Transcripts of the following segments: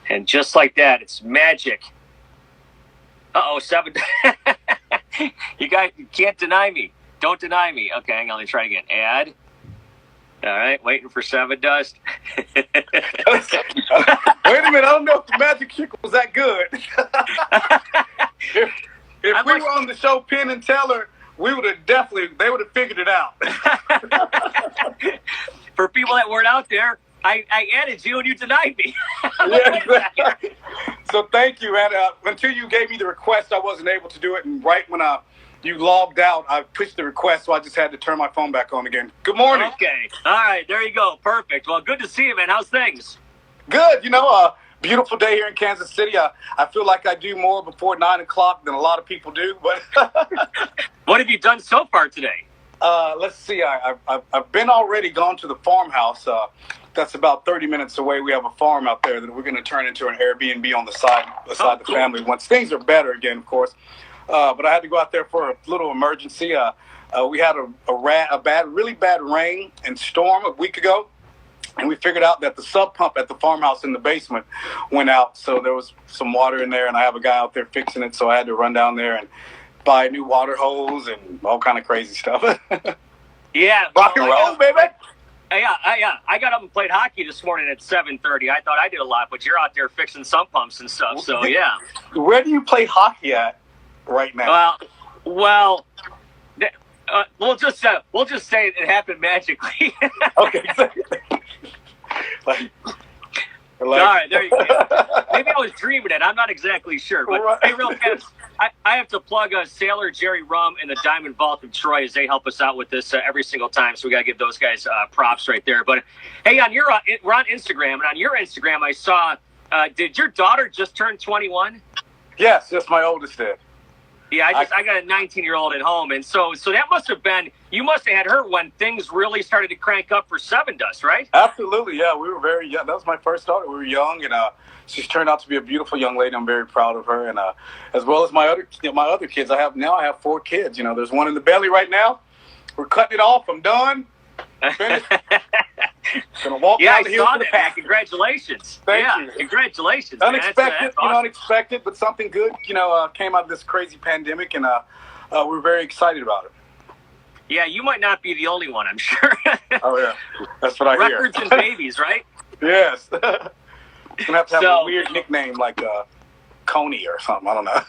And just like that, it's magic. Seven. You can't deny me. Don't deny me. Okay, hang on. Let me try again. Add. All right, waiting for Sevendust. Wait a minute. I don't know if the magic trick was that good. If we were on the show Penn and Teller, they would have figured it out. For people that weren't out there, I added you and you denied me. Yeah, exactly. So thank you. And until you gave me the request, I wasn't able to do it. And right when you logged out, I pushed the request, so I just had to turn my phone back on again. Good morning. Okay. All right. There you go. Perfect. Well, good to see you, man. How's things? Good. Beautiful day here in Kansas City. I feel like I do more before 9 o'clock than a lot of people do. But what have you done so far today? Let's see. I've been already gone to the farmhouse. That's about 30 minutes away. We have a farm out there that we're going to turn into an Airbnb on the side beside the family once things are better again, of course. But I had to go out there for a little emergency. We had a really bad rain and storm a week ago. And we figured out that the sub pump at the farmhouse in the basement went out. So there was some water in there, and I have a guy out there fixing it. So I had to run down there and buy a new water hose and all kind of crazy stuff. Yeah. Rock and roll, baby. Yeah. I got up and played hockey this morning at 7:30. I thought I did a lot, but you're out there fixing sump pumps and stuff. So, yeah. Where do you play hockey at right now? Well, we'll just say it happened magically. Okay. All right, there you go. Maybe I was dreaming it. I'm not exactly sure. But hey, real fast, I have to plug Sailor Jerry Rum and the Diamond Vault of Troy as they help us out with this every single time. So we got to give those guys props right there. But hey, we're on Instagram, and on your Instagram, I saw. Did your daughter just turn 21? Yes, that's my oldest did. Yeah, I got a 19-year-old at home, and so that must have been, you must have had her when things really started to crank up for Sevendust, right? Absolutely, yeah. We were very young. That was my first daughter. We were young, and she's turned out to be a beautiful young lady. I'm very proud of her, and as well as my other kids. I have 4 kids. There's one in the belly right now. We're cutting it off. I'm done. Finished. Gonna walk yeah, down the hill to the pack. Congratulations. Thank you. Congratulations. Unexpected, that's awesome. Unexpected, but something good, came out of this crazy pandemic, and we're very excited about it. Yeah, you might not be the only one, I'm sure. Oh, yeah. That's what I hear. Records and babies, right? Yes. You're going to have a weird nickname like Coney or something. I don't know.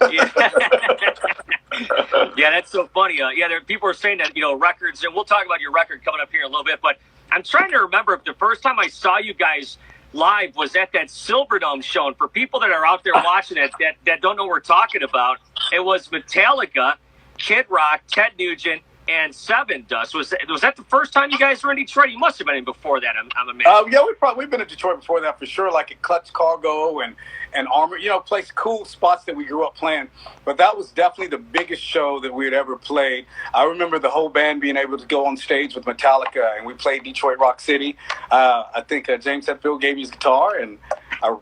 Yeah, that's so funny. People are saying that, records, and we'll talk about your record coming up here in a little bit, but I'm trying to remember if the first time I saw you guys live was at that Silverdome show. And for people that are out there watching it that don't know what we're talking about, it was Metallica, Kid Rock, Ted Nugent, and Sevendust. Was that the first time you guys were in Detroit? You must have been in before that, I'm amazed. Yeah, we've been in Detroit before that for sure, like at Clutch Cargo and Armor, cool spots that we grew up playing. But that was definitely the biggest show that we had ever played. I remember the whole band being able to go on stage with Metallica, and we played Detroit Rock City. I think James Hetfield gave me his guitar, and I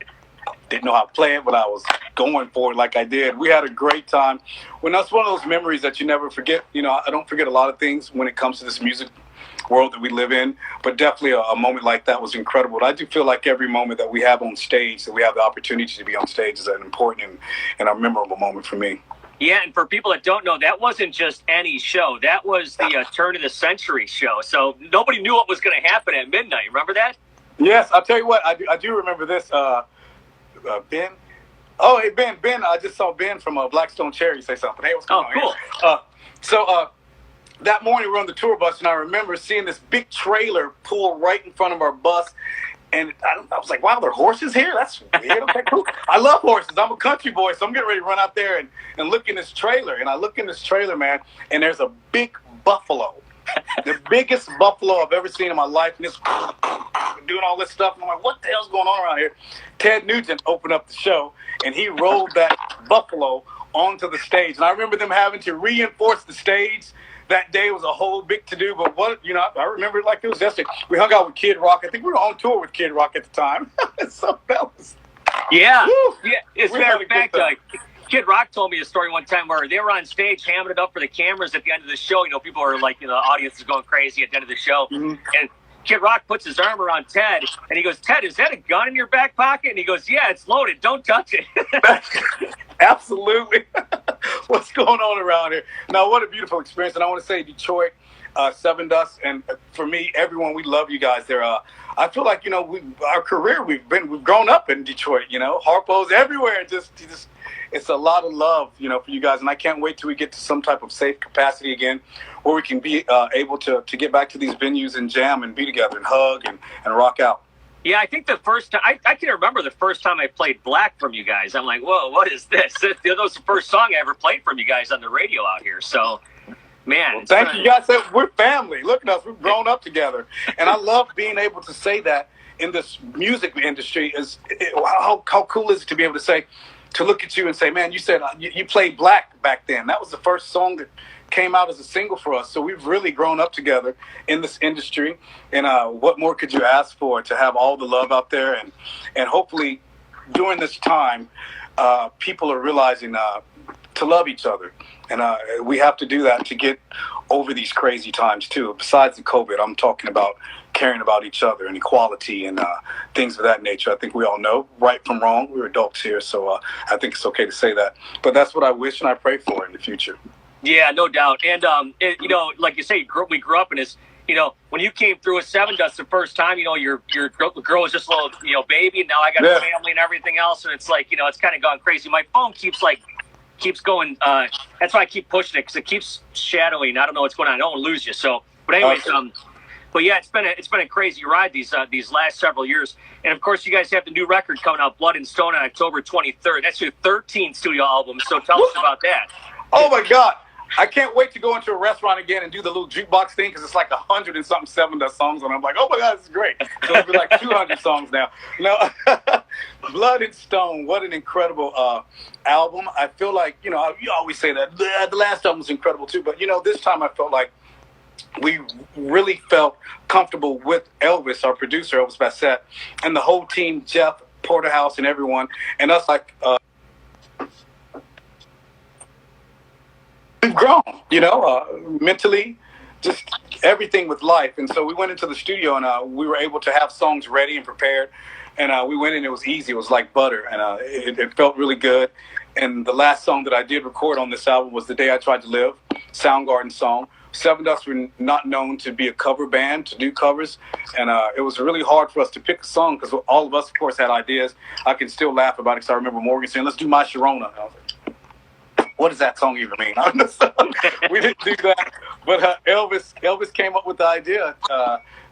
didn't know how to play it, but I was going for it like I did. We had a great time. That's one of those memories that you never forget. I don't forget a lot of things when it comes to this music world that we live in, but definitely a moment like that was incredible. I do feel like every moment that we have on stage, that we have the opportunity to be on stage, is an important and a memorable moment for me. Yeah, and for people that don't know, that wasn't just any show. That was the turn of the century show. So nobody knew what was going to happen at midnight. Remember that? Yes, I'll tell you what, I do remember this. Ben? Oh, hey, Ben, I just saw Ben from Blackstone Cherry say something. Hey, what's going on? Cool. So that morning we were on the tour bus, and I remember seeing this big trailer pull right in front of our bus, and I was like, wow, there are horses here? That's weird. Okay, cool. I love horses. I'm a country boy, so I'm getting ready to run out there and look in this trailer. And I look in this trailer, man, and there's a big buffalo. The biggest buffalo I've ever seen in my life, and it's doing all this stuff. And I'm like, what the hell's going on around here? Ted Nugent opened up the show, and he rolled that buffalo onto the stage. And I remember them having to reinforce the stage. That day was a whole big to-do, but I remember it like it was yesterday. We hung out with Kid Rock. I think we were on tour with Kid Rock at the time. So that was... Yeah. As a matter of fact, Kid Rock told me a story one time where they were on stage hamming it up for the cameras at the end of the show. People are like, the audience is going crazy at the end of the show. Mm-hmm. And Kid Rock puts his arm around Ted, and he goes, "Ted, is that a gun in your back pocket?" And he goes, "Yeah, it's loaded. Don't touch it." Absolutely. What's going on around here? Now, what a beautiful experience. And I want to say Detroit, Sevendust, and for me, everyone, we love you guys there. I feel like, our career, we've grown up in Detroit, Harpo's everywhere. Just it's a lot of love, for you guys. And I can't wait till we get to some type of safe capacity again where we can be able to get back to these venues and jam and be together and hug and rock out. Yeah, I think the first time, I can remember the first time I played Black from you guys. I'm like, whoa, what is this? That was the first song I ever played from you guys on the radio out here. So, man. Well, thank you guys. We're family. Look at us. We've grown up together. And I love being able to say that in this music industry. How cool is it to be able to say, to look at you and say, man, you said you played Black back then. That was the first song that came out as a single for us. So we've really grown up together in this industry. And what more could you ask for, to have all the love out there? And hopefully during this time, people are realizing to love each other. And we have to do that to get over these crazy times too. Besides the COVID, I'm talking about caring about each other and equality and things of that nature. I think we all know right from wrong. We're adults here, so I think it's okay to say that. But that's what I wish and I pray for in the future. Yeah, no doubt. And, like you say, we grew up in this, when you came through with Sevendust the first time, your girl was just a little, baby, and now I got a family and everything else. And it's like, it's kind of gone crazy. My phone keeps going. That's why I keep pushing it, because it keeps shadowing. I don't know what's going on. I don't want to lose you. So, but anyways, but yeah, it's been a crazy ride these last several years. And of course, you guys have the new record coming out, Blood and Stone, on October 23rd. That's your 13th studio album. So tell us about that. Oh my God. I can't wait to go into a restaurant again and do the little jukebox thing, because it's like 100 and something Sevendust songs, and I'm like, oh my God, this is great. So it'll be like 200 songs now. No, Blood and Stone, what an incredible album. I feel like, you always say that the last album was incredible too, but this time I felt like we really felt comfortable with Elvis, our producer, Elvis Bassett, and the whole team, Jeff Porterhouse and everyone, and us like, we've grown, mentally, just everything with life. And so we went into the studio and we were able to have songs ready and prepared. And we went in, it was easy. It was like butter. And it felt really good. And the last song that I did record on this album was The Day I Tried to Live, Soundgarden song. Sevendust were not known to be a cover band, to do covers. And it was really hard for us to pick a song, because all of us, of course, had ideas. I can still laugh about it, because I remember Morgan saying, let's do My Sharona. And I was like, what does that song even mean? We didn't do that. But Elvis came up with the idea,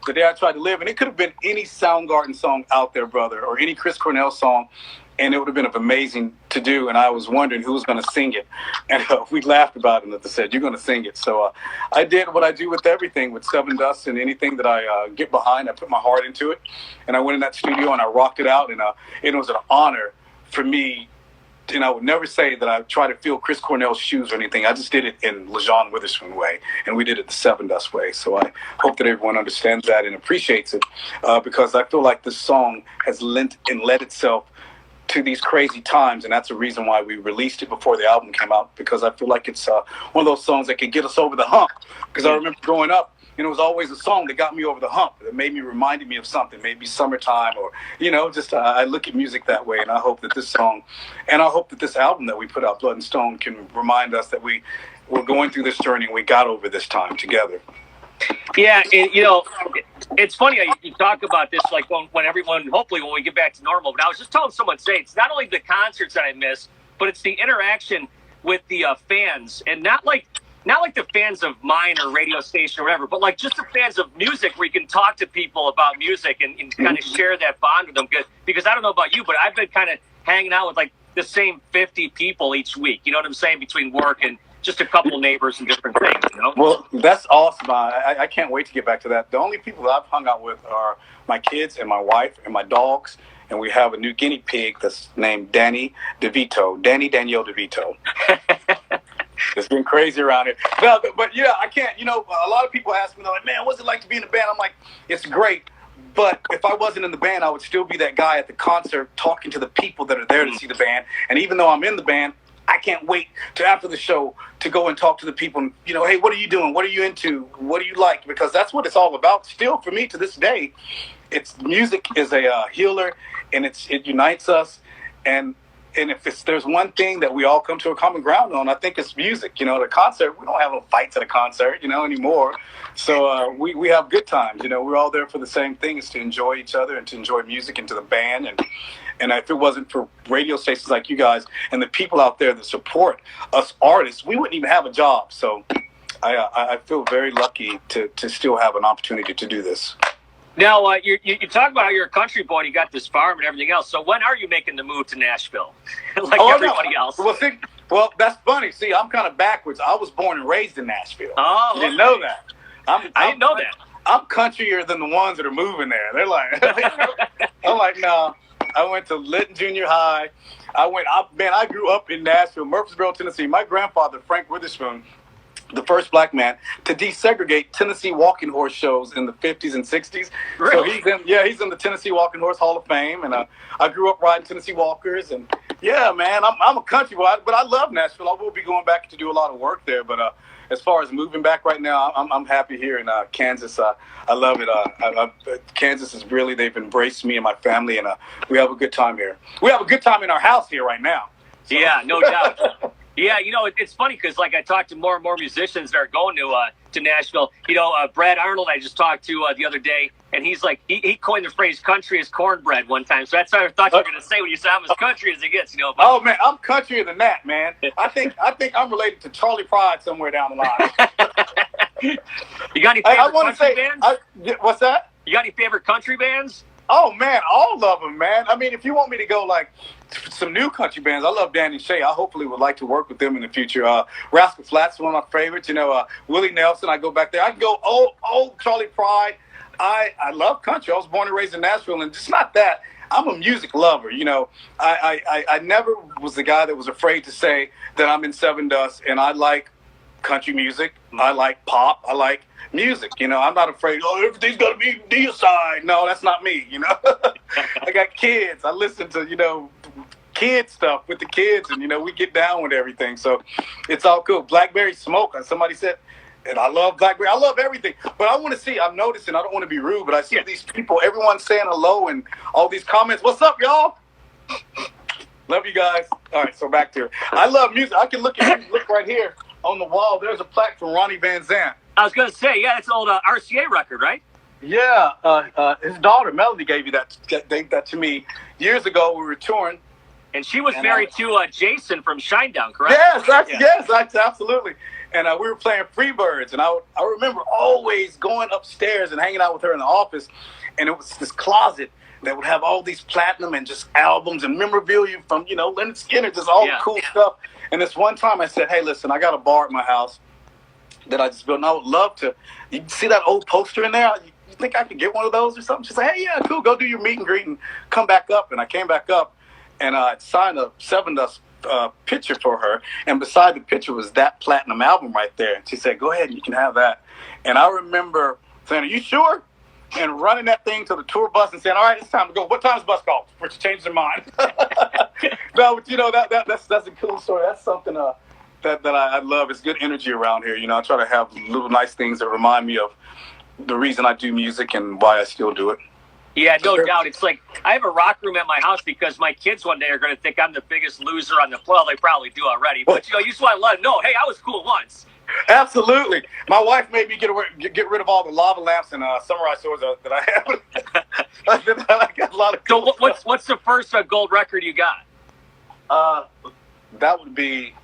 The Day I Tried to Live. And it could have been any Soundgarden song out there, brother, or any Chris Cornell song. And it would have been amazing to do. And I was wondering who was going to sing it. And we laughed about it. And they said, you're going to sing it. So I did what I do with everything, with Sevendust, and anything that I get behind. I put my heart into it. And I went in that studio and I rocked it out. And it was an honor for me. And I would never say that I try to fill Chris Cornell's shoes or anything. I just did it in LaJon Witherspoon way, and we did it the Sevendust way. So I hope that everyone understands that and appreciates it, because I feel like this song has lent itself to these crazy times, and that's the reason why we released it before the album came out, because I feel like it's one of those songs that can get us over the hump. Because I remember growing up, it was always a song that got me over the hump, that reminded me of something, maybe summertime, or, just I look at music that way. And I hope that this song, and I hope that this album that we put out, Blood and Stone, can remind us that we're going through this journey and we got over this time together. Yeah, it's funny how you talk about this, like when everyone, hopefully when we get back to normal. But I was just telling someone today, it's not only the concerts that I miss, but it's the interaction with the fans, and not like the fans of mine or radio station or whatever, but like just the fans of music, where you can talk to people about music and kind of share that bond with them. Because I don't know about you, but I've been kind of hanging out with like the same 50 people each week. You know what I'm saying? Between work and just a couple neighbors and different things, Well, that's awesome. I can't wait to get back to that. The only people that I've hung out with are my kids and my wife and my dogs. And we have a new guinea pig that's named Danny Danielle DeVito. It's been crazy around here. But yeah, I can't, a lot of people ask me, they're like, man, what's it like to be in a band? I'm like, it's great. But if I wasn't in the band, I would still be that guy at the concert talking to the people that are there to see the band. And even though I'm in the band, I can't wait to after the show to go and talk to the people. And, you know, hey, what are you doing? What are you into? What do you like? Because that's what it's all about. Still, for me to this day, it's music is a healer, and it unites us. And if there's one thing that we all come to a common ground on, I think it's music. You know, the concert, we don't have no fights at a concert, you know, anymore. So we have good times. You know, we're all there for the same thing, is to enjoy each other and to enjoy music and to the band. And if it wasn't for radio stations like you guys and the people out there that support us artists, we wouldn't even have a job. So I feel very lucky to still have an opportunity to do this. Now, you talk about how you're a country boy and you got this farm and everything else. So when are you making the move to Nashville? Like everybody else. Well, that's funny. See, I'm kind of backwards. I was born and raised in Nashville. Oh, you didn't know that. I didn't know that. I'm countryer than the ones that are moving there. They're like, I'm like, no. I went to Lytton Junior High. I grew up in Nashville, Murfreesboro, Tennessee. My grandfather, Frank Witherspoon, the first black man to desegregate Tennessee walking horse shows in the 50s and 60s. Really? So he's in the Tennessee Walking Horse Hall of Fame, and I grew up riding Tennessee Walkers, and yeah, man, I'm a country boy, but I love Nashville. I will be going back to do a lot of work there, but as far as moving back right now, I'm happy here in Kansas. I love it. Kansas is really, they've embraced me and my family, and we have a good time here. We have a good time in our house here right now. So. Yeah, no doubt. Yeah, you know, it's funny because, like, I talk to more and more musicians that are going to Nashville. You know, Brad Arnold I just talked to the other day, and he's like, he coined the phrase "country is cornbread" one time. So that's what I thought you were going to say when you said I'm as country as it gets. You know. But... Oh man, I'm countryer than that, man. I think I'm related to Charlie Pride somewhere down the line. You got any favorite country bands? What's that? You got any favorite country bands? Oh man, all of them, man. I mean, if you want me to go like some new country bands, I love Danny Shea. I hopefully would like to work with them in the future. Rascal Flatts is one of my favorites. You know, Willie Nelson. I go back there. I can go old Charlie Pride. I love country. I was born and raised in Nashville, and just not that. I'm a music lover. You know, I never was the guy that was afraid to say that I'm in Sevendust and I like country music. I like pop. I like music. You know, I'm not afraid, everything's got to be deicide. No, that's not me, you know. I got kids. I listen to, you know, kid stuff with the kids, and, you know, we get down with everything. So it's all cool. Blackberry Smoke, somebody said, and I love Blackberry. I love everything. But I want to see, I'm noticing, I don't want to be rude, but I see these people, everyone saying hello and all these comments. What's up, y'all? Love you guys. All right, so back to it. I love music. I can look right here on the wall. There's a plaque from Ronnie Van Zant. I was going to say, yeah, it's an old RCA record, right? Yeah, his daughter, Melody, gave that to me years ago. We were touring. And she was married to Jason from Shinedown, correct? Yes, absolutely. And we were playing Freebirds, and I remember always going upstairs and hanging out with her in the office, and it was this closet that would have all these platinum and just albums and memorabilia from, you know, Leonard Skinner, just all the cool stuff. And this one time I said, hey, listen, I got a bar at my house that I just built, and I would love to. You see that old poster in there? You think I could get one of those or something? She said, hey, yeah, cool, go do your meet and greet and come back up. And I came back up, and I signed a Sevendust picture for her, and beside the picture was that platinum album right there. And she said, go ahead, you can have that. And I remember saying, are you sure? And running that thing to the tour bus and saying, all right, it's time to go. What time's the bus called? For to change their mind. No, but you know, that's a cool story. That's something that I love. It's good energy around here. You know, I try to have little nice things that remind me of the reason I do music and why I still do it. Yeah, no doubt. It's like I have a rock room at my house because my kids one day are going to think I'm the biggest loser on the floor. They probably do already. But, you know, you just want to let them know, hey, I was cool once. Absolutely. My wife made me get rid of all the lava lamps and samurai swords that I have. I got a lot of cool stuff. What's the first gold record you got? That would be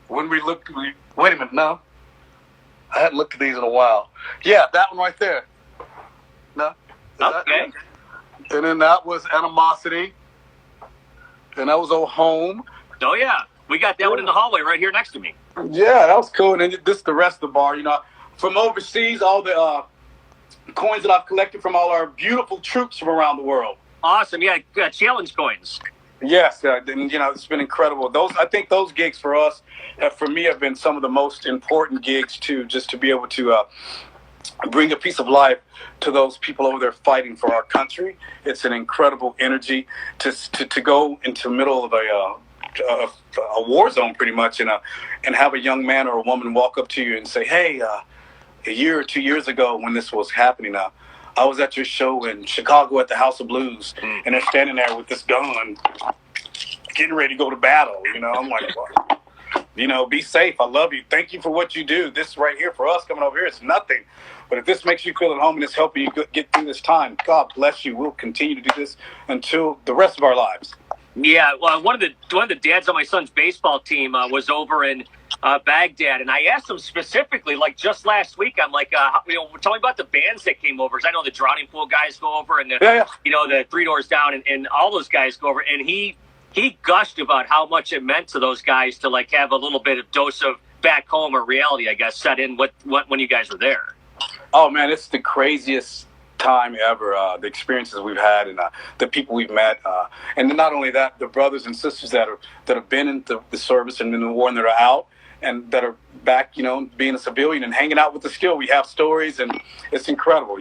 when we looked. Wait a minute, no. I hadn't looked at these in a while. Yeah, that one right there. No. Okay. And then that was Animosity. And that was Old Home. Oh, yeah. We got that one in the hallway right here next to me. Yeah, that was cool. And then this is the rest of the bar. You know, from overseas, all the coins that I've collected from all our beautiful troops from around the world. Awesome. Yeah, challenge coins. Yes, and you know, it's been incredible. I think those gigs for us, for me, have been some of the most important gigs too. Just to be able to bring a piece of life to those people over there fighting for our country. It's an incredible energy to go into the middle of a war zone pretty much, and have a young man or a woman walk up to you and say, hey, a year or 2 years ago when this was happening, I was at your show in Chicago at the House of Blues, and they're standing there with this gun, getting ready to go to battle. I'm like, well, be safe. I love you. Thank you for what you do. This right here for us coming over here is nothing. But if this makes you feel at home and it's helping you get through this time, God bless you. We'll continue to do this until the rest of our lives. Yeah, well, one of the dads on my son's baseball team was over in Baghdad, and I asked him specifically, like just last week, I'm like, tell me about the bands that came over. 'Cause I know the Drowning Pool guys go over, and the Three Doors Down, and all those guys go over, and he gushed about how much it meant to those guys to like have a little bit of dose of back home or reality, I guess, set in when you guys were there. Oh man, it's the craziest time ever. The experiences we've had and the people we've met, and then not only that, the brothers and sisters that have been in the service and in the war and that are out and that are back, being a civilian and hanging out with us still. We have stories, and it's incredible,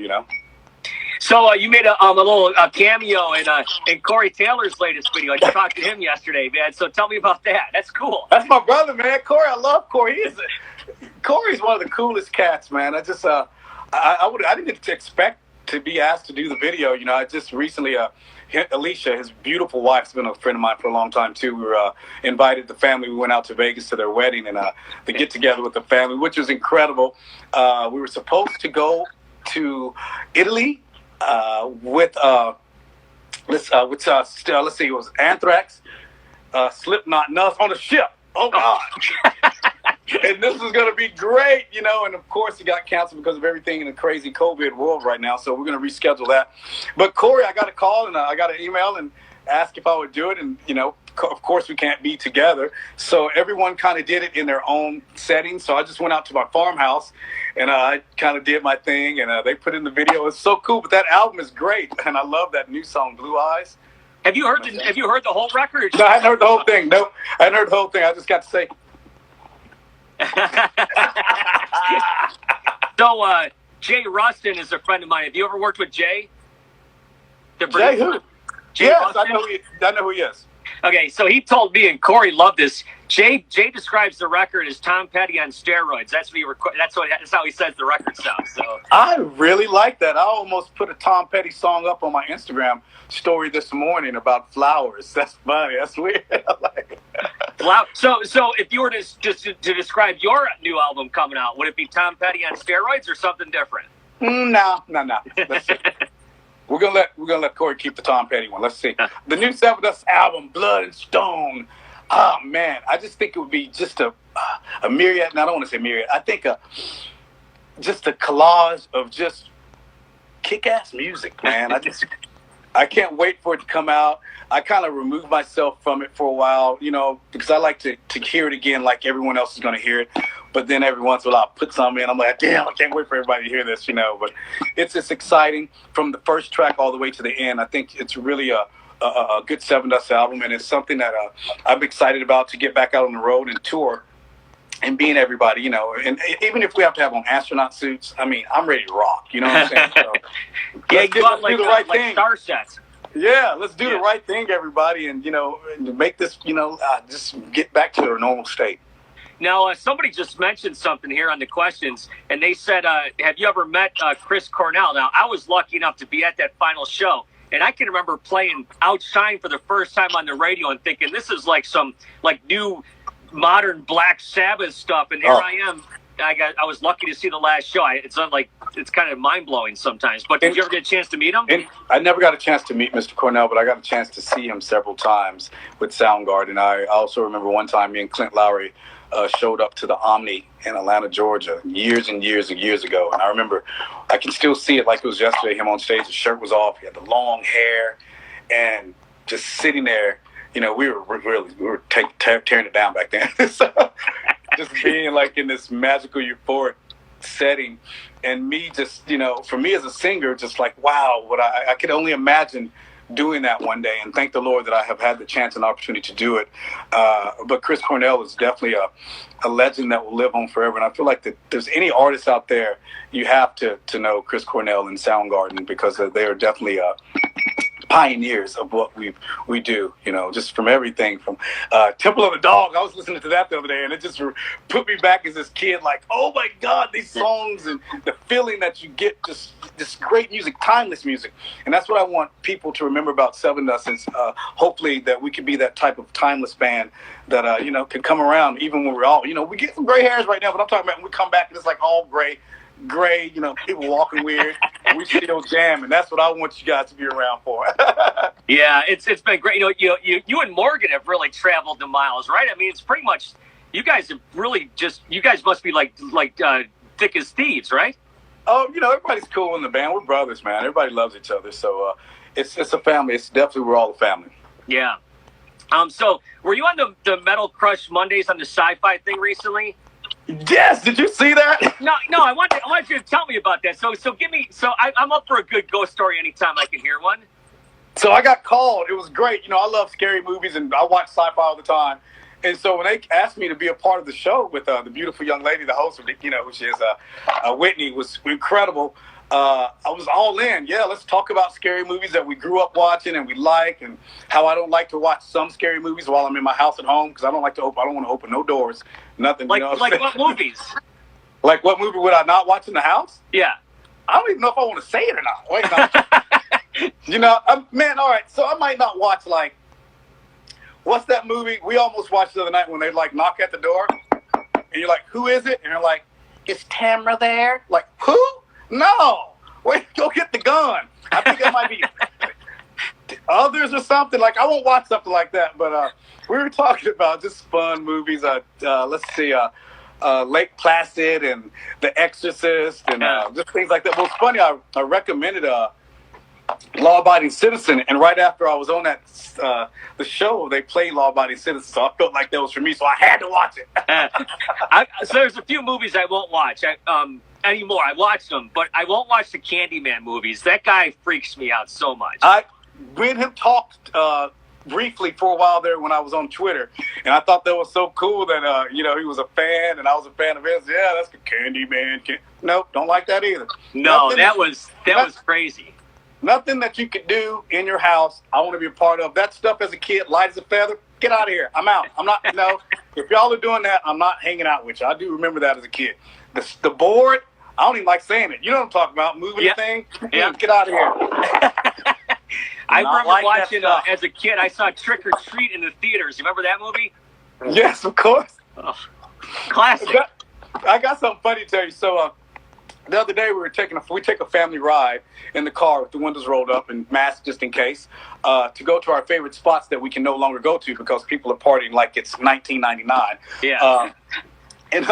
So you made a little cameo in Corey Taylor's latest video. I just talked to him yesterday, man. So tell me about that. That's cool. That's my brother, man. Corey, I love Corey. Corey's one of the coolest cats, man. I just I didn't expect to be asked to do the video. I just recently Alicia, his beautiful wife, has been a friend of mine for a long time too. We were invited the family. We went out to Vegas to their wedding and to get together with the family, which was incredible. We were supposed to go to Italy with let's see, it was Anthrax, Slipknot, and us on a ship. Oh God. And this is going to be great, and of course it got canceled because of everything in the crazy COVID world right now, so we're going to reschedule that. But Corey, I got a call and I got an email and asked if I would do it, and, of course we can't be together, so everyone kind of did it in their own setting. So I just went out to my farmhouse and I kind of did my thing, and they put in the video. It's so cool, but that album is great, and I love that new song, Blue Eyes. Have you heard the whole record? No, I hadn't heard the whole thing. Nope, I hadn't heard the whole thing. I just got to say. So, Jay Rustin is a friend of mine. Have you ever worked with Jay? Jay who? Jay yes, Rustin? I know who he is. Okay, so he told me, and Corey loved this. Jay describes the record as Tom Petty on steroids. That's how he says the record sounds. So I really like that. I almost put a Tom Petty song up on my Instagram story this morning about flowers. That's funny. That's weird. I like it. Wow. So if you were to describe your new album coming out, would it be Tom Petty on steroids or something different? No. Let's see. We're gonna let Corey keep the Tom Petty one. Let's see. The new Sevendust album, Blood and Stone. Oh man, I just think it would be just a myriad. And I don't want to say myriad. I think just a collage of just kick-ass music, man. I can't wait for it to come out. I kind of removed myself from it for a while, because I like to hear it again like everyone else is going to hear it. But then every once in a while I'll put some in. I'm like, damn, I can't wait for everybody to hear this, But it's exciting from the first track all the way to the end. I think it's really a good Sevendust album, and it's something that I'm excited about to get back out on the road and tour and being everybody, and even if we have to have on astronaut suits, I'm ready to rock, you know what I'm saying? So, yeah, do the right thing. Star sets. Yeah, let's do the right thing, everybody, and, and make this, just get back to their normal state. Now, somebody just mentioned something here on the questions, and they said, have you ever met Chris Cornell? Now, I was lucky enough to be at that final show, and I can remember playing Outshine for the first time on the radio and thinking, this is like some new modern Black Sabbath stuff, and here I am. I was lucky to see the last show. It's not like it's kind of mind blowing sometimes. But did you ever get a chance to meet him? I never got a chance to meet Mr. Cornell, but I got a chance to see him several times with Soundgarden. I also remember one time me and Clint Lowry showed up to the Omni in Atlanta, Georgia, years and years and years ago. And I remember, I can still see it like it was yesterday. Him on stage, the shirt was off. He had the long hair, and just sitting there. We were tearing it down back then. So, just being like in this magical, euphoric setting, and me just, for me as a singer, just like, wow, what I could only imagine doing that one day, and thank the Lord that I have had the chance and opportunity to do it. But Chris Cornell is definitely a legend that will live on forever, and I feel like that there's any artist out there, you have to know Chris Cornell and Soundgarden, because they are definitely pioneers of what we do, just from everything from Temple of the Dog. I was listening to that the other day, and it just put me back as this kid, like, oh my God, these songs and the feeling that you get, just this great music, timeless music. And that's what I want people to remember about Sevendust, is hopefully that we can be that type of timeless band that, can come around even when we're all, we get some gray hairs right now, but I'm talking about when we come back and it's like all gray, people walking weird, and we still jam, and that's what I want you guys to be around for. Yeah, it's been great. You and Morgan have really traveled the miles, right? I mean, it's pretty much, you guys have really you guys must be like thick as thieves, right? Oh, everybody's cool in the band. We're brothers, man. Everybody loves each other, so it's a family. It's definitely, we're all a family. Yeah. So were you on the Metal Crush Mondays on the Sci-Fi thing recently? Yes, did you see that? No, I want you to tell me about that. So I'm up for a good ghost story anytime I can hear one. So I got called. It was great. I love scary movies, and I watch sci-fi all the time. And so when they asked me to be a part of the show with the beautiful young lady, the host, which is Whitney, was incredible. I was all in. Yeah, let's talk about scary movies that we grew up watching and we like, and how I don't like to watch some scary movies while I'm in my house at home, because I don't want to open no doors, nothing. Like what movies? Like what movie would I not watch in the house? Yeah. I don't even know if I want to say it or not. Wait, no. Man, all right. So I might not watch, like, what's that movie we almost watched the other night when they knock at the door, and you're like, who is it? And they're like, is Tamra there? Like, who? No, wait, go get the gun. I think it might be Others or something. Like, I won't watch something like that, but we were talking about just fun movies. Let's see, Lake Placid and The Exorcist and just things like that. Well, it's funny, I recommended Law Abiding Citizen, and right after I was on that the show, they played Law Abiding Citizen, so I felt like that was for me, so I had to watch it. So there's a few movies I won't watch anymore. I watched them, but I won't watch the Candyman movies. That guy freaks me out so much. Me and him talked briefly for a while there when I was on Twitter, and I thought that was so cool that he was a fan and I was a fan of his. Yeah, that's the Candyman. Nope, don't like that either. No, that was crazy. Nothing that you could do in your house, I want to be a part of. That stuff as a kid, light as a feather, get out of here. I'm out. I'm not, no. If y'all are doing that, I'm not hanging out with you. I do remember that as a kid. The board, I don't even like saying it. You know what I'm talking about, moving the thing? Yeah. Get out of here. I remember watching, as a kid, I saw Trick or Treat in the theaters. You remember that movie? Yes, of course. Oh, classic. I got something funny to tell you. So, the other day we take a family ride in the car with the windows rolled up and masked just in case, to go to our favorite spots that we can no longer go to because people are partying like it's 1999. Yeah. And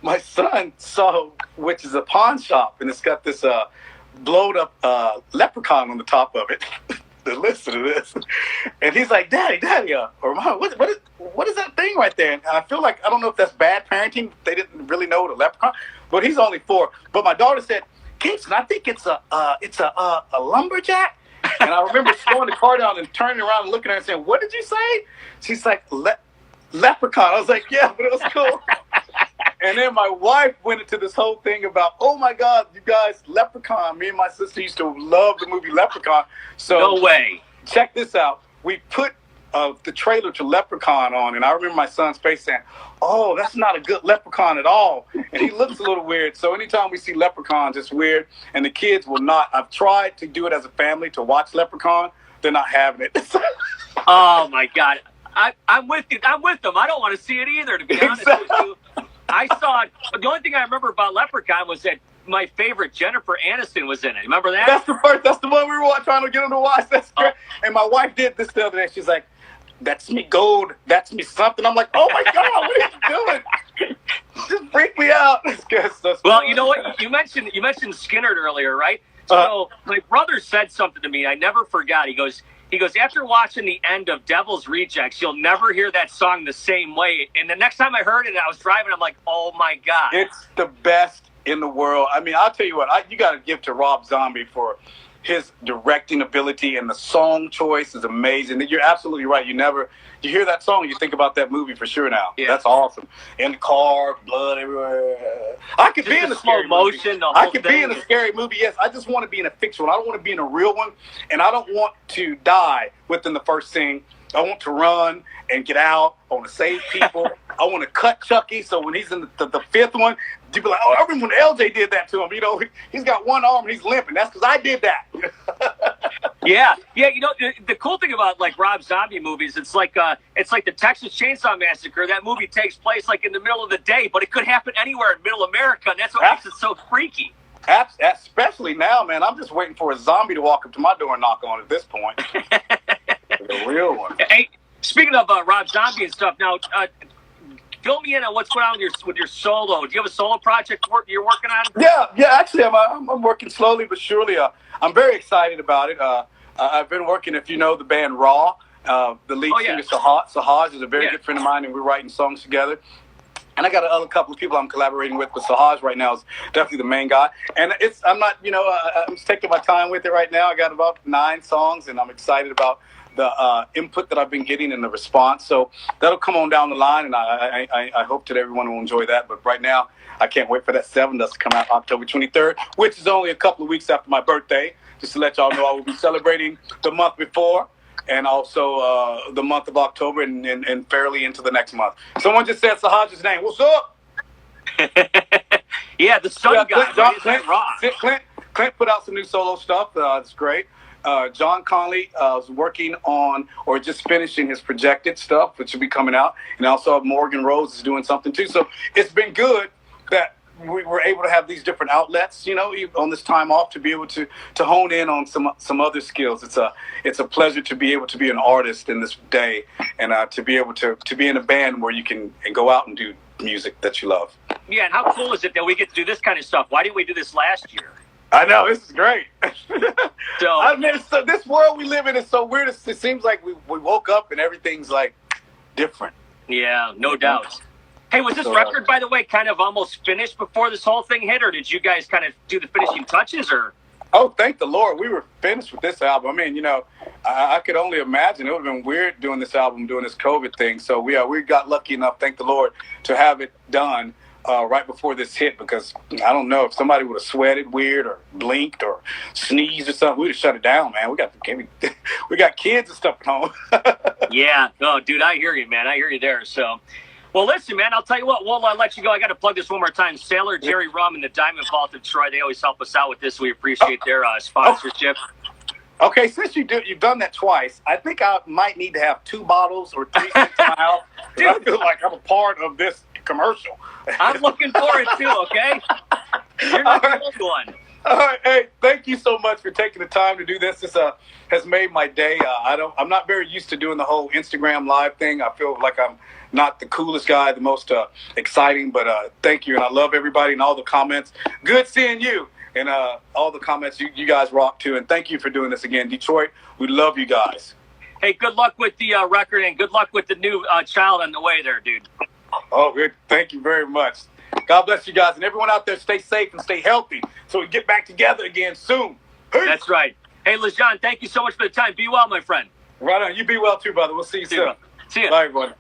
my son saw, which is a pawn shop, and it's got this blowed up leprechaun on the top of it. Listen to this. And he's like, Daddy, or Mom, what is that thing right there? And I feel like, I don't know if that's bad parenting. They didn't really know what a leprechaun, but he's only 4. But my daughter said, Kingston, I think it's a lumberjack. And I remember slowing the car down and turning around and looking at her and saying, what did you say? She's like, leprechaun. I was like, yeah, but it was cool. And then my wife went into this whole thing about, oh my God, you guys, Leprechaun. Me and my sister used to love the movie Leprechaun. So no way. Check this out. We put the trailer to Leprechaun on, and I remember my son's face saying, oh, that's not a good Leprechaun at all. And he looks a little weird. So anytime we see Leprechauns, it's weird. And the kids will not. I've tried to do it as a family to watch Leprechaun. They're not having it. Oh my God. I'm with you. I'm with them. I don't want to see it either, to be honest with you. I saw it. The only thing I remember about Leprechaun was that my favorite Jennifer Aniston was in it. Remember that? That's the one we were trying to get him to watch. That's great. And my wife did this the other day. She's like, that's me gold. That's me something. I'm like, oh my God, what are you doing? Just freak me out. Well, you know what? You mentioned Skynyrd earlier, right? So my brother said something to me. I never forgot. He goes, after watching the end of Devil's Rejects, you'll never hear that song the same way. And the next time I heard it, I was driving, I'm like, oh my God. It's the best in the world. I mean, I'll tell you what, you got to give to Rob Zombie for his directing ability, and the song choice is amazing. You're absolutely right. You hear that song, you think about that movie for sure now. Yeah. That's awesome. In the car, blood everywhere. I could be in a scary motion, movie. I could be in a scary movie, yes. I just want to be in a fictional one. I don't want to be in a real one, and I don't want to die within the first scene. I want to run and get out. I want to save people. I want to cut Chucky, so when he's in the fifth one, you'd be like, oh, I remember when LJ did that to him. You know, he's got one arm and he's limping. That's because I did that. Yeah. You know, the cool thing about like Rob Zombie movies, it's like the Texas Chainsaw Massacre. That movie takes place like in the middle of the day, but it could happen anywhere in Middle America, and that's what makes it so freaky. Especially now, man. I'm just waiting for a zombie to walk up to my door and knock on it at this point. The real one. Hey, speaking of Rob Zombie and stuff, now fill me in on what's going on with your solo. Do you have a solo project you're working on? Yeah. Actually, I'm working slowly but surely. I'm very excited about it. I've been working, if you know the band Raw, the lead singer Sahaj is a very good friend of mine, and we're writing songs together. And I got another couple of people I'm collaborating with, but Sahaj right now is definitely the main guy. And I'm not, I'm just taking my time with it right now. I got about 9 songs, and I'm excited about the input that I've been getting and the response. So that'll come on down the line, and I hope that everyone will enjoy that. But right now, I can't wait for that Sevendust to come out October 23rd, which is only a couple of weeks after my birthday. Just to let y'all know, I will be celebrating the month before and also the month of October and fairly into the next month. Someone just said Sahaj's name. What's up? Yeah, the sun guy. Clint put out some new solo stuff. It's great. John Conley is working on or just finishing his projected stuff, which will be coming out. And also Morgan Rose is doing something too. So it's been good that we were able to have these different outlets, on this time off to be able to hone in on some other skills. It's a pleasure to be able to be an artist in this day and to be able to be in a band where you can go out and do music that you love. Yeah, and how cool is it that we get to do this kind of stuff? Why didn't we do this last year? I know, this is great. So this world we live in is so weird. It seems like we woke up and everything's like different. Yeah, no doubt. Hey, was this record, by the way, kind of almost finished before this whole thing hit, or did you guys kind of do the finishing touches, or? Oh, thank the Lord. We were finished with this album. I mean, I could only imagine. It would have been weird doing this album, doing this COVID thing. So we got lucky enough, thank the Lord, to have it done right before this hit, because I don't know if somebody would have sweated weird or blinked or sneezed or something, we'd have shut it down, man. We got kids and stuff at home. Yeah. No, dude, I hear you, man. I hear you there. So, well, listen, man, I'll tell you what, we'll let you go. I got to plug this one more time. Sailor Jerry Rum and the Diamond Vault of Troy, they always help us out with this. We appreciate their sponsorship. Okay, since you've done that twice, I think I might need to have 2 bottles or 3 sticks in my house. I feel like I'm a part of this commercial. I'm looking for it too, okay? You're not the only one. All right, hey, thank you so much for taking the time to do this. This has made my day. I'm not very used to doing the whole Instagram live thing. I feel like I'm not the coolest guy, the most exciting, but thank you, and I love everybody and all the comments. Good seeing you, and all the comments. You guys rock too, and thank you for doing this again, Detroit. We love you guys. Hey, good luck with the record, and good luck with the new child on the way there, dude. Oh, good. Thank you very much. God bless you guys, and everyone out there, stay safe and stay healthy so we get back together again soon. Peace. That's right. Hey, LaJon, thank you so much for the time. Be well, my friend. Right on. You be well too, brother. We'll see you soon. See you. Bye, everyone.